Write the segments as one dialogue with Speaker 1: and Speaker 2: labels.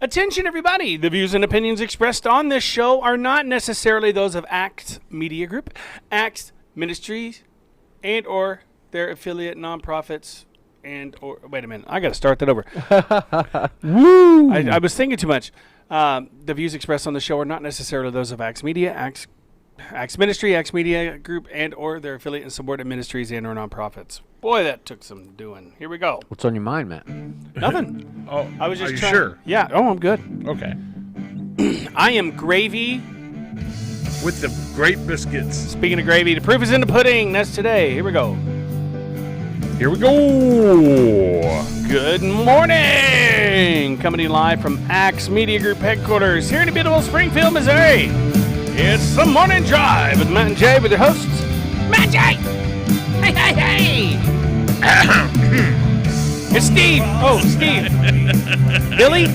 Speaker 1: Attention, everybody! The views and opinions expressed on this show are not necessarily those of Acts Media Group, Acts Ministries, and/or their affiliate nonprofits. And/or wait a minute, I got to start that over.
Speaker 2: Woo!
Speaker 1: I was thinking too much. The views expressed on the show are not necessarily those of Acts Media, Acts Ministry, Acts Media Group, and/or their affiliate and subordinate ministries and/or nonprofits. Boy, that took some doing. Here we go.
Speaker 2: What's on your mind, Matt?
Speaker 1: Nothing.
Speaker 3: Oh,
Speaker 1: I was just
Speaker 3: are you
Speaker 1: trying.
Speaker 3: sure?
Speaker 1: Yeah. Oh, I'm good.
Speaker 3: Okay.
Speaker 1: I am gravy.
Speaker 3: With the great biscuits.
Speaker 1: Speaking of gravy, the proof is in the pudding. That's today. Here we go.
Speaker 3: Here we go.
Speaker 1: Good morning. Coming to you live from Acts Media Group headquarters here in beautiful Springfield, Missouri. It's the Morning Drive with Matt and Jay with your hosts, Matt and Jay. Hey, hey, hey. It's Steve. Oh, Steve. Billy.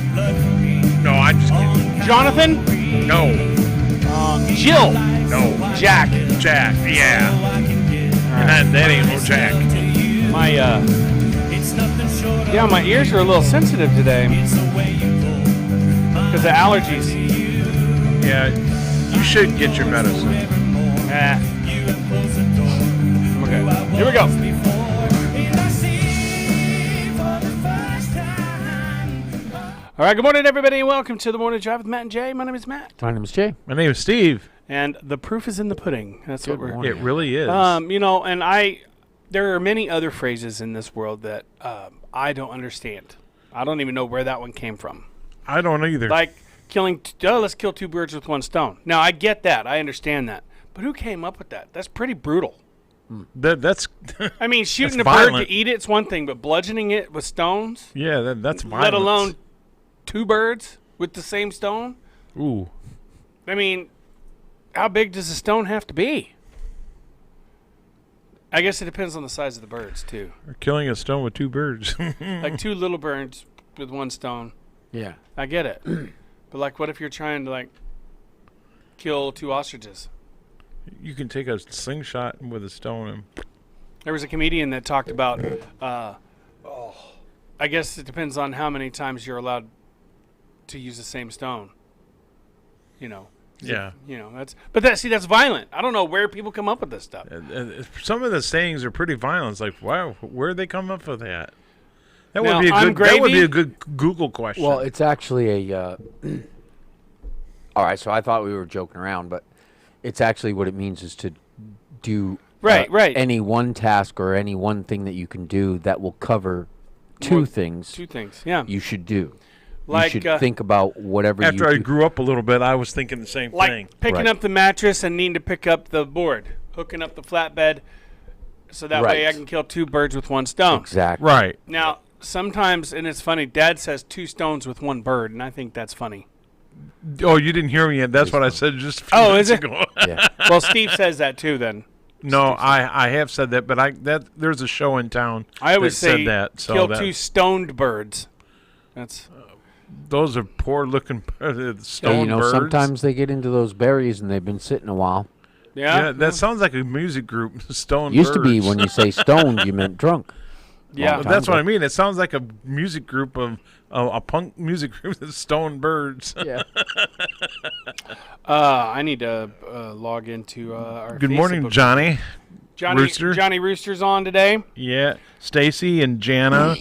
Speaker 3: No, I'm just kidding.
Speaker 1: Jonathan.
Speaker 3: No.
Speaker 1: Jill.
Speaker 3: No.
Speaker 1: Jack.
Speaker 3: Jack. Yeah. That ain't no Jack.
Speaker 1: My my ears are a little sensitive today because of allergies.
Speaker 3: Yeah. You should get your medicine.
Speaker 1: Okay. Here we go. All right. Good morning, everybody, and welcome to the Morning Drive with Matt and Jay. My name is Matt,
Speaker 2: My name is Jay.
Speaker 3: My name is Steve.
Speaker 1: and the proof is in the pudding. That's
Speaker 2: Good
Speaker 1: what we're.
Speaker 2: morning.
Speaker 3: It really is.
Speaker 1: There are many other phrases in this world that I don't understand. I don't even know where that one came from.
Speaker 3: I don't either.
Speaker 1: Like let's kill two birds with one stone. Now, I get that. I understand that. But who came up with that? That's pretty brutal.
Speaker 3: That's
Speaker 1: I mean, shooting
Speaker 3: That's
Speaker 1: a bird
Speaker 3: violent.
Speaker 1: to eat it's one thing, but bludgeoning it with stones,
Speaker 3: yeah. That's violence.
Speaker 1: let alone two birds with the same stone?
Speaker 3: Ooh.
Speaker 1: I mean, how big does a stone have to be? I guess it depends on the size of the birds, too.
Speaker 3: We're killing a stone with two birds.
Speaker 1: Like two little birds with one stone.
Speaker 2: Yeah.
Speaker 1: I get it. But, like, what if you're trying to, like, kill two ostriches?
Speaker 3: You can take a slingshot with a stone and
Speaker 1: There was a comedian that talked about, I guess it depends on how many times you're allowed to use the same stone. You know.
Speaker 3: yeah.
Speaker 1: You know, that's violent. I don't know where people come up with this stuff.
Speaker 3: Some of the sayings are pretty violent. It's like, wow, where'd they come up with that? That
Speaker 1: Now,
Speaker 3: would be a
Speaker 1: I'm
Speaker 3: good. That would be
Speaker 1: gravy.
Speaker 3: a good Google question.
Speaker 2: Well, it's actually a. All right, so I thought we were joking around, but it's actually what it means is to do
Speaker 1: Right.
Speaker 2: any one task or any one thing that you can do that will cover two
Speaker 1: More-
Speaker 2: things
Speaker 1: Two things, yeah.
Speaker 2: you should do.
Speaker 1: Like,
Speaker 2: you should think about whatever
Speaker 3: After
Speaker 2: you
Speaker 3: I
Speaker 2: do.
Speaker 3: grew up a little bit, I was thinking the same
Speaker 1: Like
Speaker 3: thing.
Speaker 1: picking
Speaker 2: Right.
Speaker 1: up the mattress and needing to pick up the board, hooking up the flatbed, so that way I
Speaker 2: Right.
Speaker 1: can kill two birds with one stone.
Speaker 2: Exactly.
Speaker 3: Right.
Speaker 1: Now, sometimes, and it's funny, Dad says two stones with one bird, and I think that's funny.
Speaker 3: Oh, you didn't hear me yet. That's what I said just a few
Speaker 1: Oh,
Speaker 3: minutes
Speaker 1: is it?
Speaker 3: ago.
Speaker 2: Yeah.
Speaker 1: Well, Steve says that too. Then
Speaker 3: No, I have said that, but there's a show in town
Speaker 1: I always
Speaker 3: that
Speaker 1: say
Speaker 3: said that. So
Speaker 1: kill
Speaker 3: that,
Speaker 1: two stoned birds. That's
Speaker 3: those are poor looking
Speaker 2: Yeah,
Speaker 3: stone birds.
Speaker 2: sometimes they get into those berries and they've been sitting a while.
Speaker 3: Yeah, that sounds like a music group. Stone
Speaker 2: Used
Speaker 3: birds.
Speaker 2: to be when you say stoned, you meant drunk.
Speaker 1: yeah.
Speaker 2: Long
Speaker 3: That's
Speaker 2: time
Speaker 3: what I
Speaker 2: ago.
Speaker 3: mean. It sounds like a music group of a punk music group that's stone birds.
Speaker 2: Yeah.
Speaker 1: I need to log into our.
Speaker 3: Good morning,
Speaker 1: Facebook.
Speaker 3: Johnny.
Speaker 1: Johnny
Speaker 3: Rooster.
Speaker 1: Johnny Rooster's on today.
Speaker 3: Yeah, Stacy and Jana.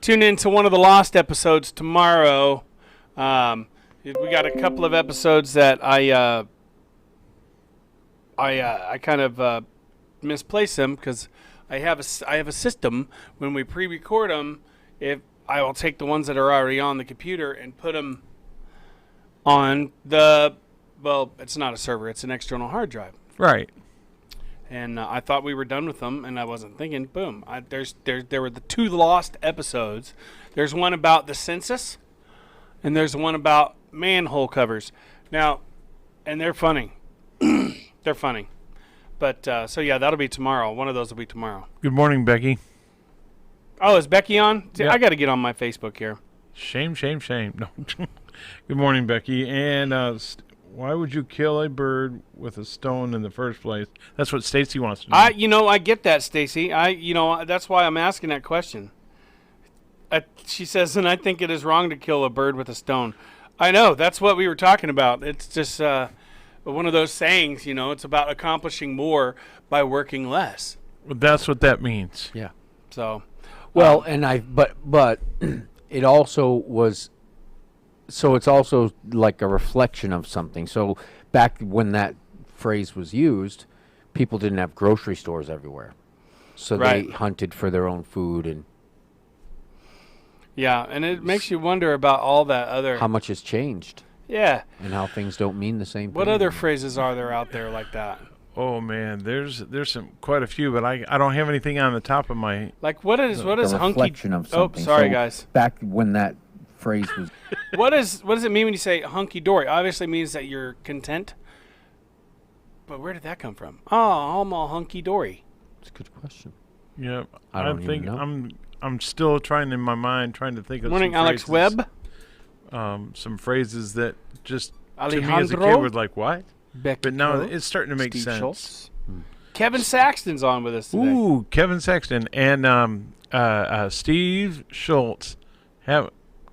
Speaker 1: Tune in to one of the lost episodes tomorrow. We got a couple of episodes that I kind of misplaced them because I have a system when we pre-record them. If I will take the ones that are already on the computer and put them on it's not a server, it's an external hard drive.
Speaker 3: Right.
Speaker 1: And I thought we were done with them, and I wasn't thinking. Boom! There were the two lost episodes. There's one about the census, and there's one about manhole covers. Now, and they're funny. They're funny. But so yeah, that'll be tomorrow. One of those will be tomorrow.
Speaker 3: Good morning, Becky.
Speaker 1: Oh, is Becky on?
Speaker 3: Yeah.
Speaker 1: I got to get on my Facebook here.
Speaker 3: Shame, shame, shame. No. Good morning, Becky. And why would you kill a bird with a stone in the first place? That's what Stacy wants to know.
Speaker 1: I get that, Stacy. That's why I'm asking that question. She says, and I think it is wrong to kill a bird with a stone. I know. That's what we were talking about. It's just one of those sayings, it's about accomplishing more by working less.
Speaker 3: Well, that's what that means.
Speaker 2: Yeah.
Speaker 1: So,
Speaker 2: Well, but it also was. So it's also like a reflection of something. So back when that phrase was used, people didn't have grocery stores everywhere, so
Speaker 1: Right.
Speaker 2: they hunted for their own food and
Speaker 1: yeah, and it makes you wonder about all that other.
Speaker 2: how much has changed
Speaker 1: Yeah.
Speaker 2: and how things don't mean the same
Speaker 1: What
Speaker 2: thing.
Speaker 1: other phrases are there out there like that?
Speaker 3: Oh man, there's some quite a few, but I don't have anything on the top of my.
Speaker 1: Like what is
Speaker 2: The
Speaker 1: hunky?
Speaker 2: reflection of
Speaker 1: Oh,
Speaker 2: something.
Speaker 1: sorry
Speaker 2: So
Speaker 1: guys.
Speaker 2: Back when that phrase was
Speaker 1: What does it mean when you say hunky dory? Obviously means that you're content. But where did that come from? Oh, I'm all hunky dory.
Speaker 2: it's a good question.
Speaker 3: Yeah,
Speaker 2: I don't even
Speaker 3: think
Speaker 2: know.
Speaker 3: I'm still trying in my mind trying to think of
Speaker 1: Morning,
Speaker 3: some
Speaker 1: Alex
Speaker 3: phrases,
Speaker 1: Webb.
Speaker 3: some phrases that just to me as a
Speaker 1: Alejandro
Speaker 3: kid was like what, but now it's starting to make
Speaker 1: Steve
Speaker 3: sense.
Speaker 1: Schultz. Kevin Saxton's on with us today.
Speaker 3: Ooh, Kevin Sexton and Steve Schultz.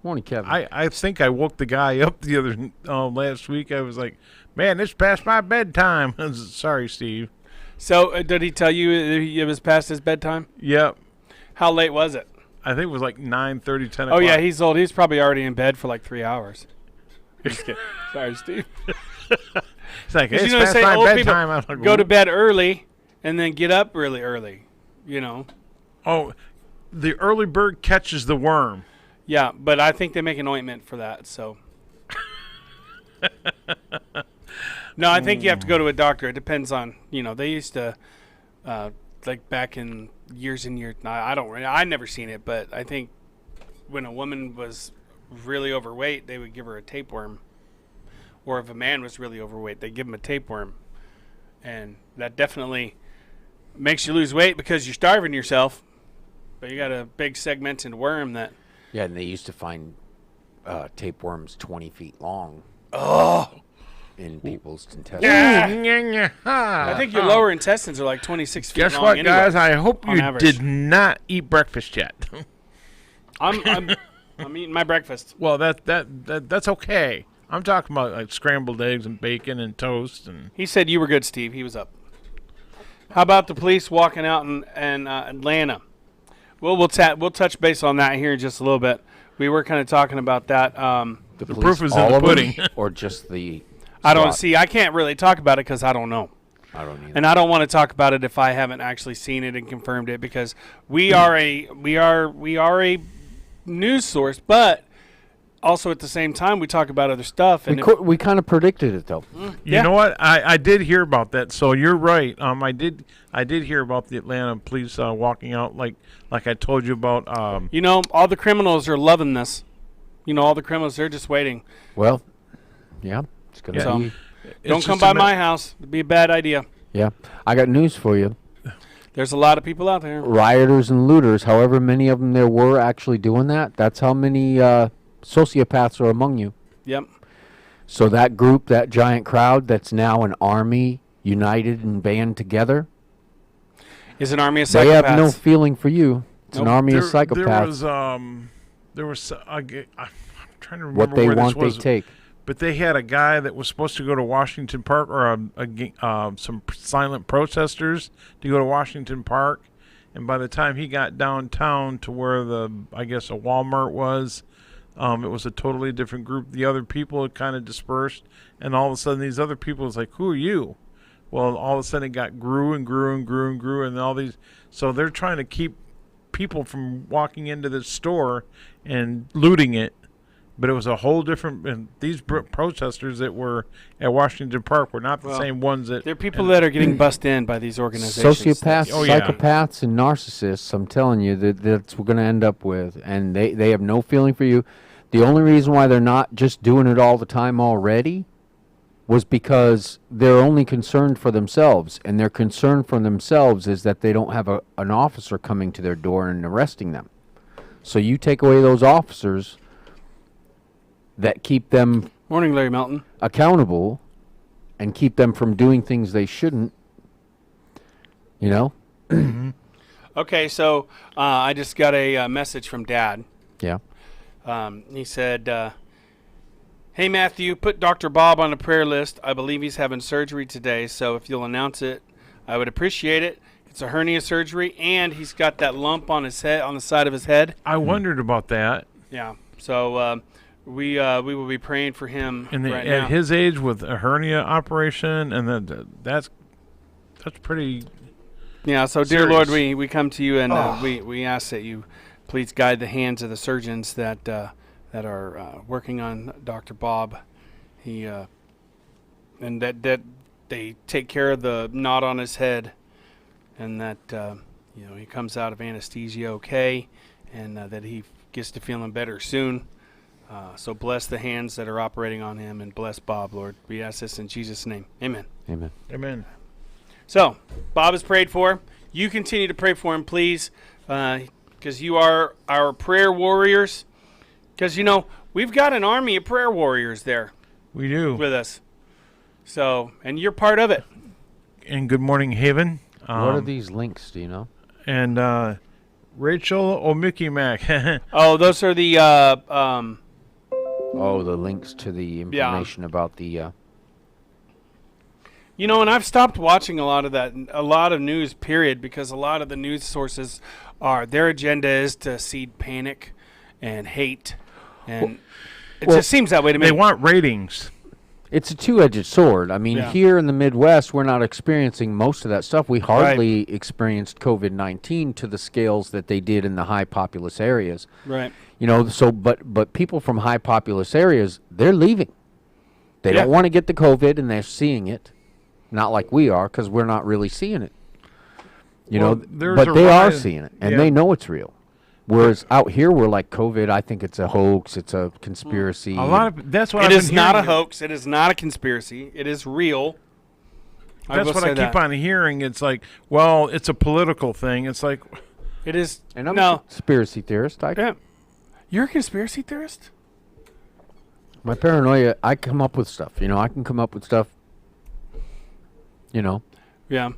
Speaker 2: Morning, Kevin.
Speaker 3: I think I woke the guy up the other last week. I was like, man, it's past my bedtime. Sorry, Steve.
Speaker 1: So did he tell you it was past his bedtime?
Speaker 3: Yep.
Speaker 1: How late was it?
Speaker 3: I think it was like 9:30, 10
Speaker 1: Oh
Speaker 3: o'clock.
Speaker 1: yeah, he's old. He's probably already in bed for like 3 hours. Just kidding. Sorry, Steve.
Speaker 3: It's like,
Speaker 1: 'Cause
Speaker 3: it's
Speaker 1: you know they
Speaker 3: past
Speaker 1: say
Speaker 3: my
Speaker 1: old
Speaker 3: bedtime. I'm
Speaker 1: people
Speaker 3: like,
Speaker 1: go to
Speaker 3: "Whoa."
Speaker 1: bed early and then get up really early.
Speaker 3: Oh, the early bird catches the worm.
Speaker 1: Yeah, but I think they make an ointment for that. So. No, I think you have to go to a doctor. It depends on they used to, like back in years and years. I never seen it, but I think when a woman was really overweight, they would give her a tapeworm, or if a man was really overweight, they give him a tapeworm, and that definitely makes you lose weight because you're starving yourself, but you got a big segmented worm that.
Speaker 2: Yeah, and they used to find tapeworms 20 feet long.
Speaker 1: Oh.
Speaker 2: In people's intestines.
Speaker 3: Yeah.
Speaker 1: I think your lower intestines are like 26 feet
Speaker 3: Guess
Speaker 1: long
Speaker 3: what,
Speaker 1: anyway,
Speaker 3: guys? I hope
Speaker 1: on
Speaker 3: you
Speaker 1: average.
Speaker 3: did not eat breakfast yet.
Speaker 1: I'm eating my breakfast.
Speaker 3: Well, that's okay. I'm talking about like scrambled eggs and bacon and toast and.
Speaker 1: He said you were good, Steve. He was up. How about the police walking out in Atlanta? Well, we'll touch base on that here in just a little bit. We were kind of talking about that.
Speaker 3: The
Speaker 2: police,
Speaker 3: proof is in
Speaker 2: all
Speaker 3: the
Speaker 2: of them,
Speaker 3: pudding.
Speaker 2: or just the.
Speaker 1: I don't
Speaker 2: SWAT?
Speaker 1: see. I can't really talk about it because I don't know,
Speaker 2: I don't either.
Speaker 1: and I don't want to talk about it if I haven't actually seen it and confirmed it because we are a news source, but also at the same time we talk about other stuff. And
Speaker 2: we kind of predicted it though.
Speaker 3: You know what? I did hear about that. So you're right. I did hear about the Atlanta police walking out like I told you about.
Speaker 1: all the criminals are loving this. All the criminals, they're just waiting.
Speaker 2: Well, yeah, it's gonna
Speaker 1: So-
Speaker 2: be.
Speaker 1: Don't come by my house. It'd be a bad idea.
Speaker 2: Yeah, I got news for you.
Speaker 1: There's a lot of people out there.
Speaker 2: Rioters and looters, however many of them there were actually doing that, that's how many sociopaths are among you.
Speaker 1: Yep.
Speaker 2: So that group, that giant crowd, that's now an army united and band together.
Speaker 1: Is an army of
Speaker 2: They
Speaker 1: psychopaths.
Speaker 2: have no feeling for you. It's an
Speaker 1: Nope.
Speaker 2: army of psychopaths.
Speaker 3: There was I'm trying to remember
Speaker 2: What they
Speaker 3: where
Speaker 2: want,
Speaker 3: this was,
Speaker 2: they take.
Speaker 3: but they had a guy that was supposed to go to Washington Park, or some silent protesters to go to Washington Park, and by the time he got downtown to where I guess a Walmart was, it was a totally different group. The other people had kind of dispersed, and all of a sudden these other people was like, "Who are you?" Well, all of a sudden it grew and grew and grew and grew, and all these. So they're trying to keep people from walking into the store and looting it. But it was a whole different. And these protesters that were at Washington Park were not the
Speaker 1: Well,
Speaker 3: same ones that.
Speaker 1: There are people that are getting bussed in by these organizations.
Speaker 2: Sociopaths,
Speaker 3: Oh, yeah.
Speaker 2: psychopaths, and narcissists, I'm telling you, that's what we're going to end up with. And they have no feeling for you. The only reason why they're not just doing it all the time already was because they're only concerned for themselves. And their concern for themselves is that they don't have an officer coming to their door and arresting them. So you take away those officers that keep them
Speaker 1: Morning, Larry Melton.
Speaker 2: accountable and keep them from doing things they shouldn't, you know?
Speaker 1: Okay, so I just got a message from Dad.
Speaker 2: Yeah.
Speaker 1: He said, "Hey Matthew, put Dr. Bob on a prayer list. I believe he's having surgery today, so if you'll announce it, I would appreciate it. It's a hernia surgery, and he's got that lump on his head, on the side of his head.
Speaker 3: I wondered about that.
Speaker 1: Yeah. So we will be praying for him
Speaker 3: And
Speaker 1: right
Speaker 3: at
Speaker 1: now.
Speaker 3: his age, with a hernia operation, and then that's pretty.
Speaker 1: Yeah. So, dear Lord,
Speaker 3: serious.
Speaker 1: we come to you and we ask that you please guide the hands of the surgeons that are working on Dr. Bob. He and that they take care of the knot on his head, and that he comes out of anesthesia okay, and that he gets to feeling better soon. So bless the hands that are operating on him, and bless Bob, Lord. We ask this in Jesus' name. Amen.
Speaker 2: Amen.
Speaker 3: Amen.
Speaker 1: So Bob is prayed for. You continue to pray for him, please, because you are our prayer warriors. Because, we've got an army of prayer warriors there
Speaker 3: We do.
Speaker 1: with us. So, and you're part of it.
Speaker 3: And Good Morning Haven.
Speaker 2: What are these links? Do you know?
Speaker 3: And Rachel O'Mickey Mac.
Speaker 1: Oh, those are the
Speaker 2: Oh, the links to the information about the.
Speaker 1: and I've stopped watching a lot of news, period, because a lot of the news sources their agenda is to seed panic and hate. And it just seems that way to me.
Speaker 3: They want ratings.
Speaker 2: It's a two-edged sword. I mean,
Speaker 1: Yeah.
Speaker 2: here in the Midwest, we're not experiencing most of that stuff. We hardly experienced COVID-19 to the scales that they did in the high populous areas.
Speaker 1: Right.
Speaker 2: So but people from high populous areas, they're leaving. They
Speaker 1: Yeah.
Speaker 2: don't want to get the COVID, and they're seeing it. Not like we are, because we're not really seeing it.
Speaker 3: Well, there's
Speaker 2: But
Speaker 3: a
Speaker 2: they are
Speaker 3: rise-
Speaker 2: seeing it, and
Speaker 3: yeah.
Speaker 2: they know it's real. Whereas out here, we're like, COVID, I think it's a hoax, it's a conspiracy.
Speaker 3: A lot of that's what
Speaker 1: It
Speaker 3: I've
Speaker 1: is
Speaker 3: been
Speaker 1: not a
Speaker 3: hearing.
Speaker 1: hoax. It is not a conspiracy. It is real.
Speaker 3: That's
Speaker 1: will
Speaker 3: what
Speaker 1: say
Speaker 3: I keep
Speaker 1: that.
Speaker 3: on hearing. It's like, well, it's a political thing. It's like,
Speaker 1: It is.
Speaker 2: And I'm a
Speaker 1: no.
Speaker 2: conspiracy theorist.
Speaker 1: Yeah. You're a conspiracy theorist?
Speaker 2: My paranoia, I come up with stuff. I can come up with stuff.
Speaker 1: Yeah.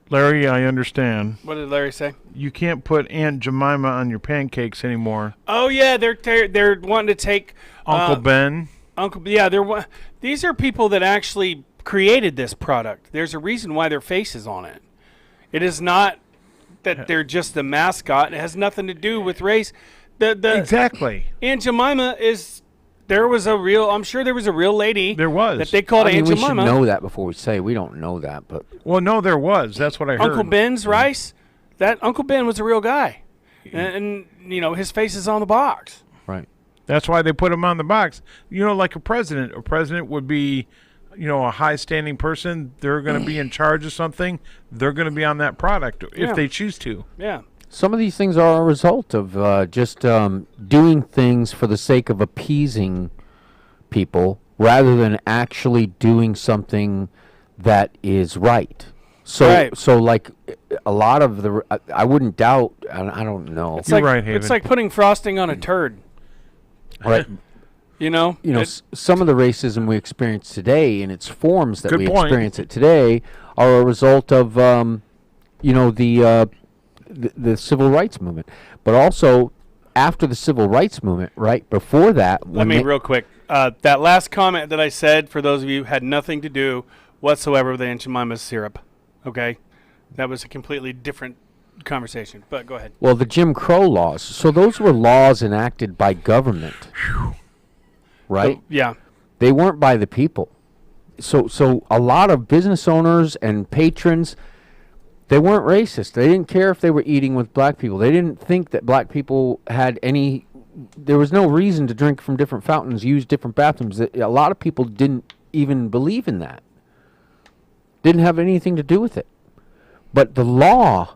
Speaker 3: Larry, I understand.
Speaker 1: What did Larry say?
Speaker 3: You can't put Aunt Jemima on your pancakes anymore.
Speaker 1: Oh yeah, they're wanting to take
Speaker 3: Uncle Ben.
Speaker 1: These are people that actually created this product. There's a reason why their face is on it. It is not that they're just the mascot. It has nothing to do with race. The
Speaker 3: Exactly.
Speaker 1: Aunt Jemima is. I'm sure there was a real lady.
Speaker 3: There was.
Speaker 1: that they called
Speaker 2: I mean,
Speaker 1: Aunt
Speaker 2: we should
Speaker 1: Jemima.
Speaker 2: know that before we say. We don't know that, but
Speaker 3: Well, no, there was. That's what I heard.
Speaker 1: Uncle Ben's rice. That Uncle Ben was a real guy, and his face is on the box.
Speaker 2: right.
Speaker 3: That's why they put him on the box. Like a president. A president would be, a high-standing person. They're going to be in charge of something. They're going to be on that product
Speaker 1: Yeah.
Speaker 3: if they choose to.
Speaker 1: Yeah.
Speaker 2: Some of these things are a result of just doing things for the sake of appeasing people rather than actually doing something that is right. So,
Speaker 1: Right.
Speaker 2: so like a lot of I wouldn't doubt. I don't know.
Speaker 1: It's
Speaker 3: You're
Speaker 1: like
Speaker 3: right, Haven.
Speaker 1: it's like putting frosting on a turd.
Speaker 2: Right.
Speaker 1: It-
Speaker 2: Some of the racism we experience today in its forms that
Speaker 3: Good
Speaker 2: we
Speaker 3: point.
Speaker 2: experience it today are a result of, the civil rights movement. But also, after the civil rights movement, right before that,
Speaker 1: real quick. That last comment that I said, for those of you, had nothing to do whatsoever with Aunt Jemima's syrup. Okay? That was a completely different conversation. But go ahead.
Speaker 2: well, the Jim Crow laws. So those were laws enacted by government, right?
Speaker 1: Yeah.
Speaker 2: They weren't by the people. So a lot of business owners and patrons, they weren't racist. They didn't care if they were eating with black people. They didn't think that black people had any. There was no reason to drink from different fountains, use different bathrooms. A lot of people didn't even believe in that. Didn't have anything to do with it. But the law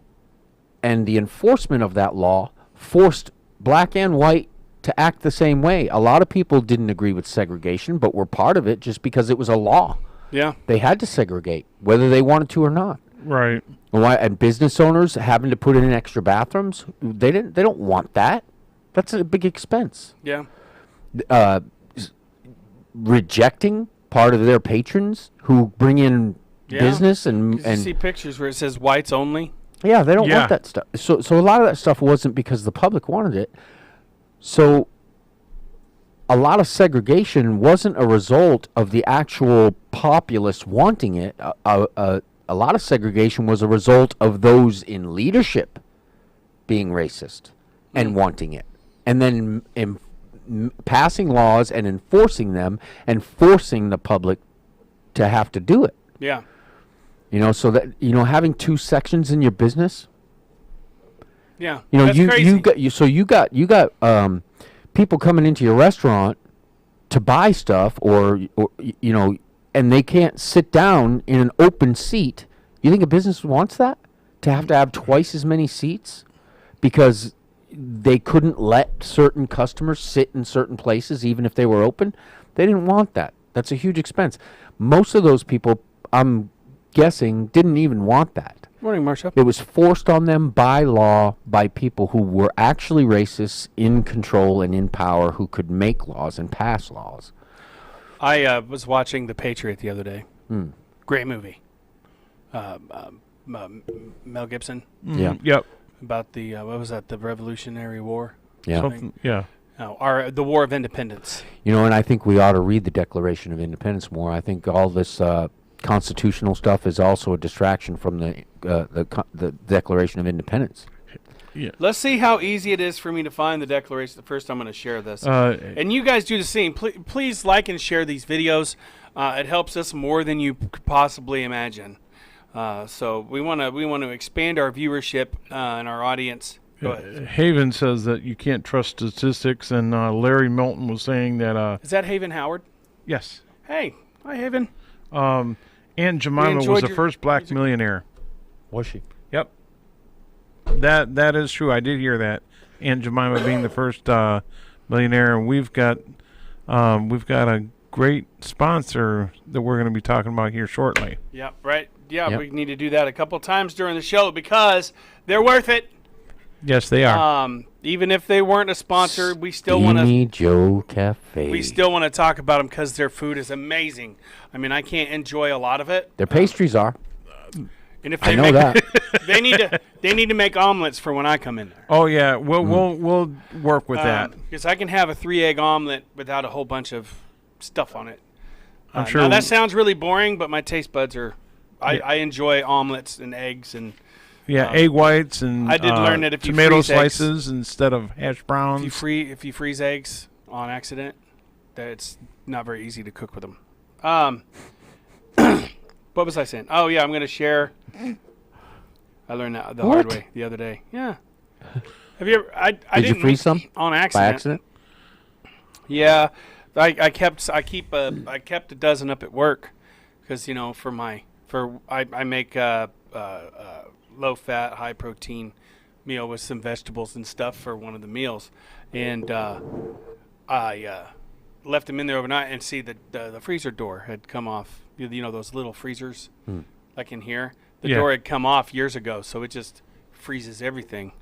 Speaker 2: and the enforcement of that law forced black and white to act the same way. A lot of people didn't agree with segregation, but were part of it just because it was a law.
Speaker 1: Yeah.
Speaker 2: They had to segregate, whether they wanted to or not.
Speaker 3: Right.
Speaker 2: And business owners having to put in extra bathrooms, they don't want that. That's a big expense.
Speaker 1: Yeah.
Speaker 2: Rejecting part of their patrons who bring in
Speaker 1: Yeah.
Speaker 2: business
Speaker 1: 'Cause
Speaker 2: and
Speaker 1: you see pictures where it says whites only.
Speaker 2: yeah, they don't
Speaker 3: Yeah.
Speaker 2: want that stuff. So a lot of that stuff wasn't because the public wanted it. So a lot of segregation wasn't a result of the actual populace wanting it. A lot of segregation was a result of those in leadership being racist and wanting it, and then passing laws and enforcing them and forcing the public to have to do it.
Speaker 1: Yeah.
Speaker 2: So that having two sections in your business.
Speaker 1: Yeah.
Speaker 2: That's
Speaker 1: crazy.
Speaker 2: you got people coming into your restaurant to buy stuff, or and they can't sit down in an open seat. You think a business wants that? To have twice as many seats because they couldn't let certain customers sit in certain places even if they were open? They didn't want that. That's a huge expense. Most of those people, I'm guessing, didn't even want that.
Speaker 1: Morning, Marcia.
Speaker 2: It was forced on them by law by people who were actually racists, in control and in power, who could make laws and pass laws.
Speaker 1: I was watching The Patriot the other day. Great movie. Mel Gibson.
Speaker 2: Yeah.
Speaker 3: Yep.
Speaker 1: About the what was that? The Revolutionary War.
Speaker 2: Yeah.
Speaker 3: Something, yeah.
Speaker 1: No, the War of Independence.
Speaker 2: And I think we ought to read the Declaration of Independence more. I think all this constitutional stuff is also a distraction from the Declaration of Independence.
Speaker 3: Yeah.
Speaker 1: Let's see how easy it is for me to find the Declaration. The first I'm going to share this. And you guys do the same. Please like and share these videos. It helps us more than you could possibly imagine. So we want to expand our viewership and our audience. Go ahead.
Speaker 3: Haven says that you can't trust statistics, and Larry Milton was saying that.
Speaker 1: Is that Haven Howard?
Speaker 3: Yes.
Speaker 1: Hey, hi Haven.
Speaker 3: Aunt Jemima was
Speaker 1: enjoyed
Speaker 3: the
Speaker 1: your
Speaker 3: first black
Speaker 1: music?
Speaker 3: millionaire.
Speaker 2: Was she?
Speaker 3: Yep. That is true. I did hear that. Aunt Jemima being the first millionaire, and we've got a great sponsor that we're going to be talking about here shortly.
Speaker 1: Yep. Right. Yeah,
Speaker 2: Yep.
Speaker 1: we need to do that a couple times during the show because they're worth it.
Speaker 3: Yes, they are.
Speaker 1: Even if they weren't a sponsor, we still want to.
Speaker 2: Steamy Joe Cafe.
Speaker 1: We still want to talk about them because their food is amazing. I mean, I can't enjoy a lot of it.
Speaker 2: Their pastries are.
Speaker 1: And if
Speaker 2: I
Speaker 1: they
Speaker 2: know that.
Speaker 1: they need to make omelets for when I come in there.
Speaker 3: Oh yeah, we'll work with that.
Speaker 1: Because I can have a 3-egg omelet without a whole bunch of stuff on it.
Speaker 3: I'm sure.
Speaker 1: Now that sounds really boring, but my taste buds are. I enjoy omelets and eggs and.
Speaker 3: Yeah, egg whites and
Speaker 1: I did learn that if you
Speaker 3: tomato
Speaker 1: freeze eggs-
Speaker 3: slices instead of hash browns.
Speaker 1: If you freeze eggs on accident, that it's not very easy to cook with them. What was I saying? Oh yeah, I'm gonna share. I learned that the hard
Speaker 2: What?
Speaker 1: way the other day. Yeah. Have you ever? I
Speaker 2: Did
Speaker 1: didn't
Speaker 2: you freeze some
Speaker 1: on
Speaker 2: by
Speaker 1: accident.
Speaker 2: accident?
Speaker 1: Yeah, I kept a dozen up at work because I make low fat, high protein meal with some vegetables and stuff for one of the meals, and I left them in there overnight and see that the freezer door had come off. Those little freezers, like in here. The
Speaker 3: Yeah.
Speaker 1: door had come off years ago, so it just freezes everything.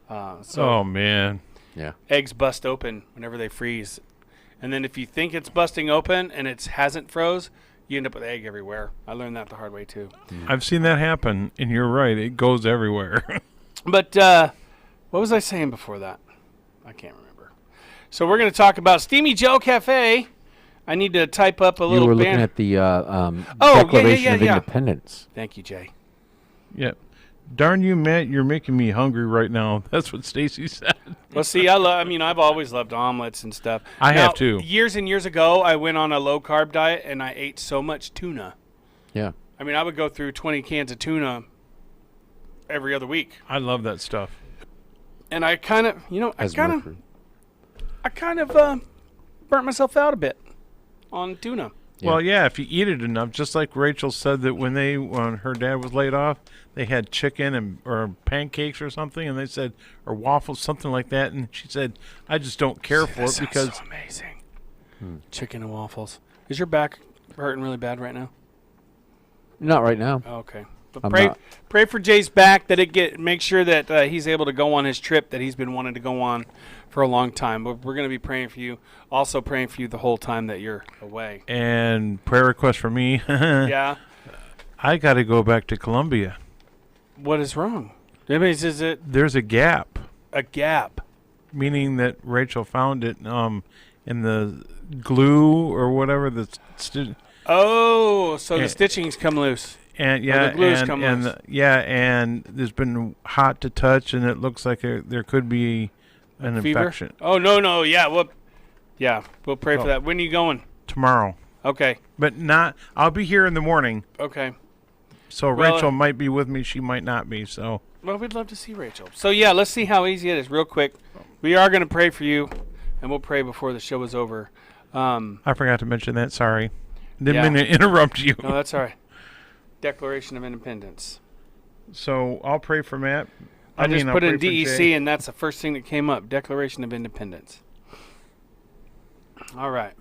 Speaker 1: So
Speaker 3: Oh man.
Speaker 2: Yeah.
Speaker 1: eggs bust open whenever they freeze, and then if you think it's busting open and it hasn't froze, you end up with egg everywhere. I learned that the hard way too.
Speaker 3: I've seen that happen, and you're right. It goes everywhere.
Speaker 1: But what was I saying before that? I can't remember. So we're going to talk about Steamy Joe Cafe. I need to type up a
Speaker 2: You
Speaker 1: little
Speaker 2: were looking
Speaker 1: banner.
Speaker 2: at the
Speaker 1: yeah,
Speaker 2: Declaration of
Speaker 1: yeah.
Speaker 2: Independence.
Speaker 1: Thank you, Jay.
Speaker 3: Yeah. Darn you, Matt! You're making me hungry right now. That's what Stacy said.
Speaker 1: Well, see, I've always loved omelets and stuff.
Speaker 3: I
Speaker 1: Now,
Speaker 3: have too.
Speaker 1: Years and years ago, I went on a low carb diet and I ate so much tuna.
Speaker 2: Yeah.
Speaker 1: I mean, I would go through 20 cans of tuna every other week,
Speaker 3: I love that stuff.
Speaker 1: and I kind of,
Speaker 2: As
Speaker 1: I
Speaker 2: mercury.
Speaker 1: kind of burnt myself out a bit on tuna.
Speaker 2: Yeah.
Speaker 3: Well, yeah, if you eat it enough, just like Rachel said that when her dad was laid off, they had chicken or pancakes or something, and they said, or waffles, something like that, and she said, I just don't care for
Speaker 1: That
Speaker 3: it
Speaker 1: sounds
Speaker 3: because
Speaker 1: so amazing. Chicken and waffles. Is your back hurting really bad right now?
Speaker 2: Not right now.
Speaker 1: Oh, okay. But
Speaker 2: I'm
Speaker 1: pray
Speaker 2: not.
Speaker 1: pray for Jay's back that make sure that he's able to go on his trip that he's been wanting to go on for a long time. But we're going to be praying for you. Also praying for you the whole time that you're away.
Speaker 3: and prayer request for me.
Speaker 1: Yeah.
Speaker 3: I got to go back to Colombia.
Speaker 1: What is wrong? I mean, is it
Speaker 3: There's a gap.
Speaker 1: a gap?
Speaker 3: meaning that Rachel found it in the glue or whatever
Speaker 1: Oh, so the
Speaker 3: Yeah.
Speaker 1: stitching's come loose.
Speaker 3: and
Speaker 1: the glue's come
Speaker 3: and
Speaker 1: loose.
Speaker 3: and there's been hot to touch, and it looks like there could be an
Speaker 1: Fever?
Speaker 3: infection
Speaker 1: Oh, no. Yeah, we'll pray for
Speaker 3: Oh.
Speaker 1: that. When are you going?
Speaker 3: tomorrow.
Speaker 1: Okay.
Speaker 3: But not. I'll be here in the morning,
Speaker 1: Okay.
Speaker 3: so
Speaker 1: Well,
Speaker 3: Rachel might be with me. She might not be. So
Speaker 1: Well, we'd love to see Rachel. So, yeah, let's see how easy it is real quick. We are going to pray for you, and we'll pray before the show is over.
Speaker 3: I forgot to mention that. Sorry, didn't
Speaker 1: Yeah.
Speaker 3: mean to interrupt you.
Speaker 1: No, that's all right. Declaration of Independence.
Speaker 3: So I'll pray for Matt.
Speaker 1: I just
Speaker 3: I'll
Speaker 1: put in
Speaker 3: pray for
Speaker 1: DEC,
Speaker 3: Jay.
Speaker 1: and that's the first thing that came up. Declaration of Independence. All right.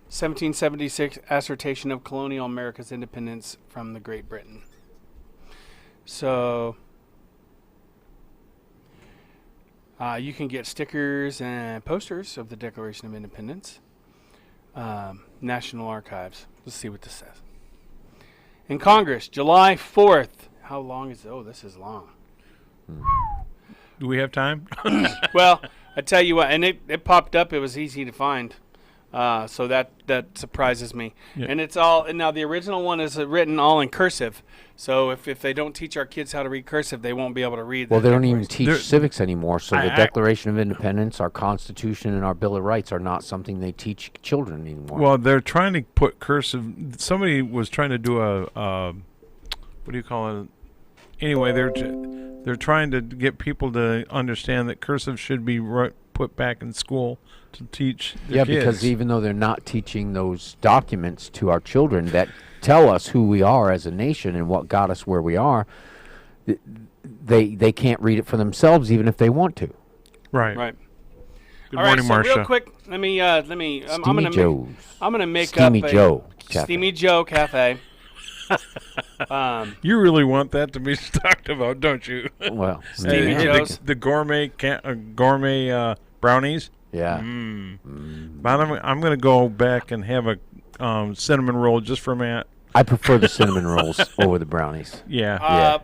Speaker 1: 1776 assertion of colonial America's independence from the Great Britain. So you can get stickers and posters of the Declaration of Independence. National Archives. Let's see what this says. In Congress, July 4th. How long is it? Oh, this is long.
Speaker 3: Do we have time?
Speaker 1: Well, I tell you what, and it popped up. It was easy to find. So that surprises me.
Speaker 3: Yeah.
Speaker 1: And it's all, and now the original one is written all in cursive. So if they don't teach our kids how to read cursive, they won't be able to read.
Speaker 2: Well,
Speaker 1: the
Speaker 2: they don't even
Speaker 1: Declaration.
Speaker 2: teach
Speaker 3: There-
Speaker 2: civics anymore, so the
Speaker 3: I-
Speaker 2: Declaration of Independence, our Constitution, and our Bill of Rights are not something they teach children anymore.
Speaker 3: Well, they're trying to put cursive. Somebody was trying to do a what do you call it? Anyway, they're trying to get people to understand that cursive should be put back in school to teach their
Speaker 2: yeah,
Speaker 3: kids.
Speaker 2: because even though they're not teaching those documents to our children that tell us who we are as a nation and what got us where we are, they can't read it for themselves even if they want to.
Speaker 3: right.
Speaker 1: Right.
Speaker 3: Good
Speaker 1: All right,
Speaker 3: morning,
Speaker 1: so
Speaker 3: Marcia.
Speaker 1: real quick, let me. I'm
Speaker 2: Steamy
Speaker 1: gonna
Speaker 2: Joe's.
Speaker 1: I'm gonna make
Speaker 2: Steamy
Speaker 1: up a
Speaker 2: Joe Cafe.
Speaker 1: Steamy Joe Cafe.
Speaker 3: You really want that to be talked about, don't you?
Speaker 2: Well,
Speaker 1: Steamy
Speaker 2: yeah.
Speaker 1: Joe's.
Speaker 3: The gourmet brownies.
Speaker 2: Yeah.
Speaker 3: But I'm going to go back and have a cinnamon roll just for Matt.
Speaker 2: I prefer the cinnamon rolls over the brownies.
Speaker 3: Yeah.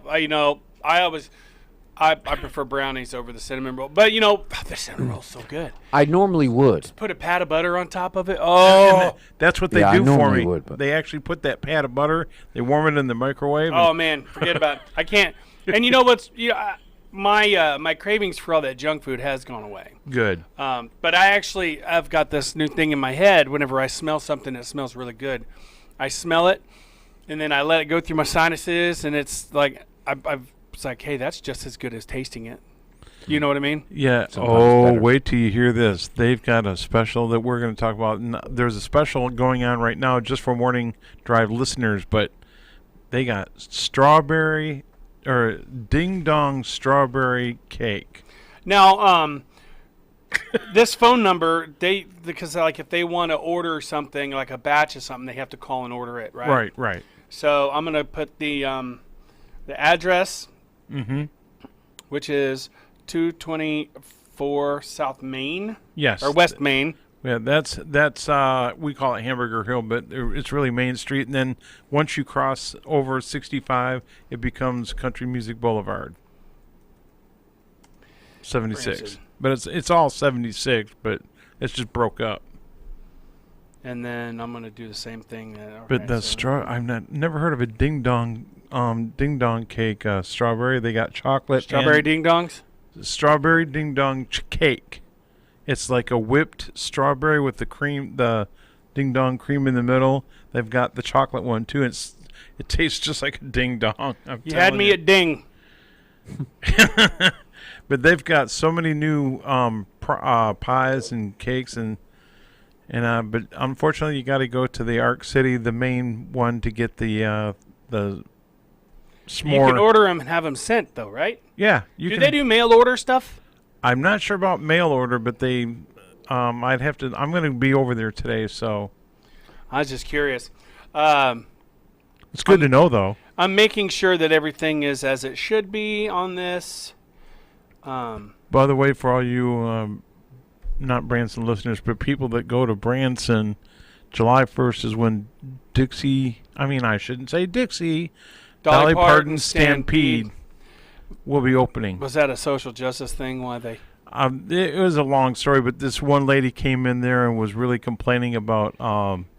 Speaker 1: I prefer brownies over the cinnamon roll. But the cinnamon roll's so good.
Speaker 2: I normally would.
Speaker 1: Put a pat of butter on top of it. Oh,
Speaker 3: That's what they
Speaker 2: Yeah, I
Speaker 3: do for
Speaker 2: normally
Speaker 3: me.
Speaker 2: would, but-
Speaker 3: They actually put that pat of butter. They warm it in the microwave.
Speaker 1: oh man, forget about it. I can't. And you know what's? My cravings for all that junk food has gone away.
Speaker 3: Good.
Speaker 1: But I've got this new thing in my head. Whenever I smell something that smells really good, I smell it, and then I let it go through my sinuses, and it's like it's like, hey, that's just as good as tasting it. You know what I mean?
Speaker 3: Yeah.
Speaker 2: Sometimes better.
Speaker 3: Wait till you hear this. They've got a special that we're going to talk about. There's a special going on right now just for Morning Drive listeners, but they got strawberry or ding dong strawberry cake.
Speaker 1: Now, this phone number, because like if they want to order something like a batch of something, they have to call and order it, right?
Speaker 3: Right.
Speaker 1: So I'm gonna put the address,
Speaker 3: Mm-hmm.
Speaker 1: which is 224 South Main
Speaker 3: Yes.
Speaker 1: or West Main.
Speaker 3: Yeah, that's we call it Hamburger Hill, but it's really Main Street. And then once you cross over 65, it becomes Country Music Boulevard. 76,
Speaker 1: Branson.
Speaker 3: but it's all 76, but it's just broke up.
Speaker 1: And then I'm gonna do the same thing.
Speaker 3: But the never heard of a ding dong cake strawberry. They got chocolate
Speaker 1: strawberry
Speaker 3: and
Speaker 1: ding dongs.
Speaker 3: strawberry ding dong cake. It's like a whipped strawberry with the cream, the ding dong cream in the middle. They've got the chocolate one too. It tastes just like a ding dong.
Speaker 1: You had me at ding.
Speaker 3: But they've got so many new pies and cakes but unfortunately you got to go to the Arc City, the main one, to get the s'more.
Speaker 1: You can order them and have them sent, though, right?
Speaker 3: Yeah,
Speaker 1: Do they do mail order stuff?
Speaker 3: I'm not sure about mail order, but they, I'd have to. I'm going to be over there today, so
Speaker 1: I was just curious.
Speaker 3: it's good to know, though.
Speaker 1: I'm making sure that everything is as it should be on this.
Speaker 3: By the way, for all you not Branson listeners, but people that go to Branson, July 1st is when I shouldn't say Dixie.
Speaker 1: Dolly
Speaker 3: Parton
Speaker 1: Parton
Speaker 3: Stampede. will be opening.
Speaker 1: Was that a social justice thing? Why they?
Speaker 3: It was a long story, but this one lady came in there and was really complaining about